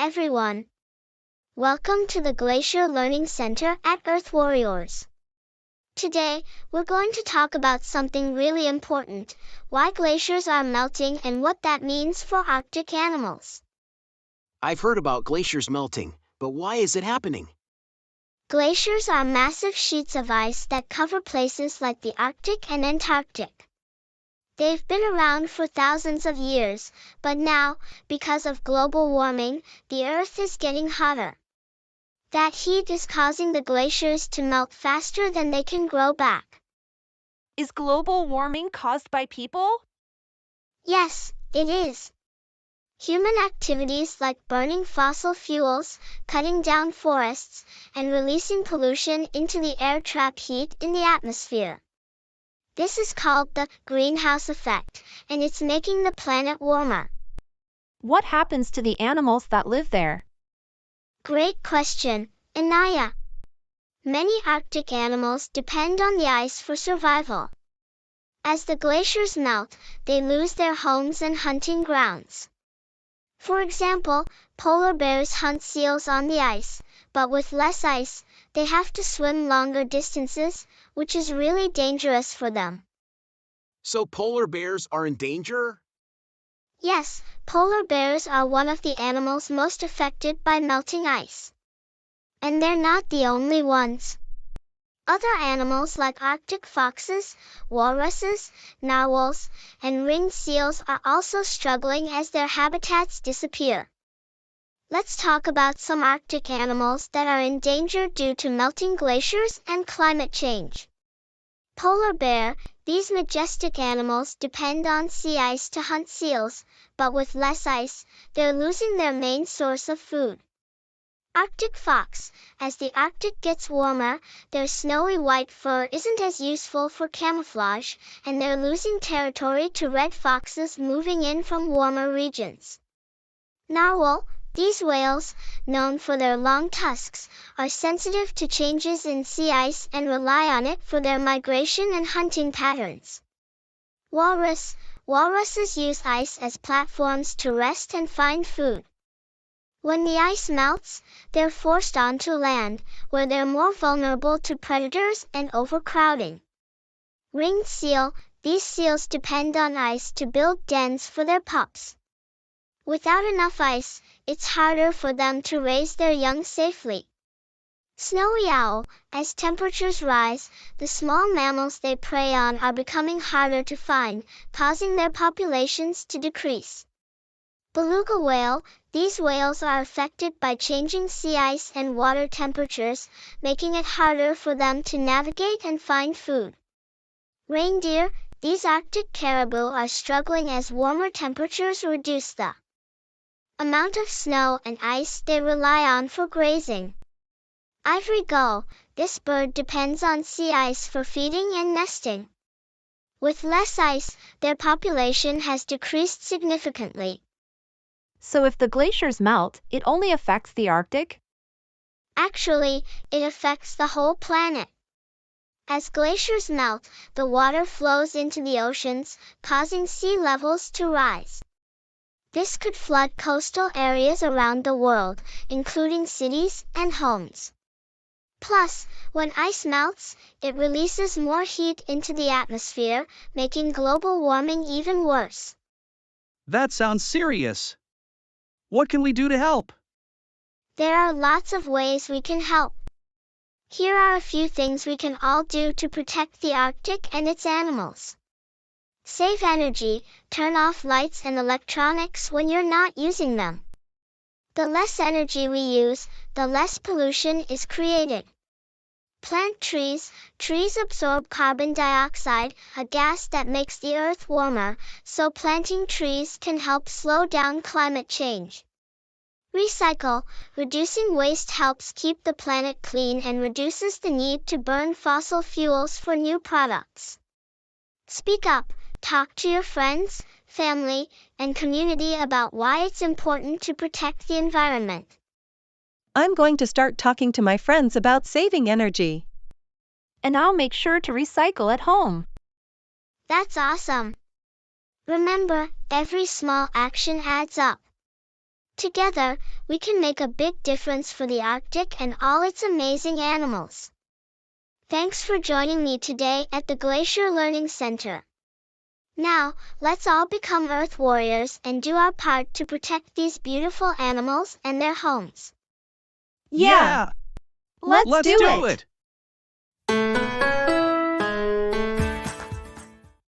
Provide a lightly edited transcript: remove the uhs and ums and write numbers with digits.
everyone. Welcome to the Glacier Learning Center at Earth Warriors. Today, we're going to talk about something really important, why glaciers are melting and what that means for Arctic animals. I've heard about glaciers melting, but why is it happening? Glaciers are massive sheets of ice that cover places like the Arctic and Antarctic. They've been around for thousands of years, but now, because of global warming, the Earth is getting hotter. That heat is causing the glaciers to melt faster than they can grow back. Is global warming caused by people? Yes, it is. Human activities like burning fossil fuels, cutting down forests, and releasing pollution into the air trap heat in the atmosphere. This is called the greenhouse effect, and it's making the planet warmer. What happens to the animals that live there? Great question, Anaya. Many Arctic animals depend on the ice for survival. As the glaciers melt, they lose their homes and hunting grounds. For example, polar bears hunt seals on the ice, but with less ice, they have to swim longer distances, which is really dangerous for them. So polar bears are in danger? Yes, polar bears are one of the animals most affected by melting ice. And they're not the only ones. Other animals like Arctic foxes, walruses, narwhals, and ringed seals are also struggling as their habitats disappear. Let's talk about some Arctic animals that are in danger due to melting glaciers and climate change. Polar bear. These majestic animals depend on sea ice to hunt seals, but with less ice, they're losing their main source of food. Arctic fox. As the Arctic gets warmer, their snowy white fur isn't as useful for camouflage, and they're losing territory to red foxes moving in from warmer regions. Narwhal. These whales, known for their long tusks, are sensitive to changes in sea ice and rely on it for their migration and hunting patterns. Walrus. Walruses use ice as platforms to rest and find food. When the ice melts, they're forced onto land, where they're more vulnerable to predators and overcrowding. Ringed seal. These seals depend on ice to build dens for their pups. Without enough ice, it's harder for them to raise their young safely. Snowy owl. As temperatures rise, the small mammals they prey on are becoming harder to find, causing their populations to decrease. Beluga whale. These whales are affected by changing sea ice and water temperatures, making it harder for them to navigate and find food. Reindeer. These Arctic caribou are struggling as warmer temperatures reduce the amount of snow and ice they rely on for grazing. Ivory gull. This bird depends on sea ice for feeding and nesting. With less ice, their population has decreased significantly. So if the glaciers melt, it only affects the Arctic? Actually, it affects the whole planet. As glaciers melt, the water flows into the oceans, causing sea levels to rise. This could flood coastal areas around the world, including cities and homes. Plus, when ice melts, it releases more heat into the atmosphere, making global warming even worse. That sounds serious. What can we do to help? There are lots of ways we can help. Here are a few things we can all do to protect the Arctic and its animals. Save energy. Turn off lights and electronics when you're not using them. The less energy we use, the less pollution is created. Plant trees. Trees absorb carbon dioxide, a gas that makes the earth warmer, so planting trees can help slow down climate change. Recycle. Reducing waste helps keep the planet clean and reduces the need to burn fossil fuels for new products. Speak up. Talk to your friends, family, and community about why it's important to protect the environment. I'm going to start talking to my friends about saving energy. And I'll make sure to recycle at home. That's awesome. Remember, every small action adds up. Together, we can make a big difference for the Arctic and all its amazing animals. Thanks for joining me today at the Glacier Learning Center. Now, let's all become Earth warriors and do our part to protect these beautiful animals and their homes. Yeah. Let's do do it. it.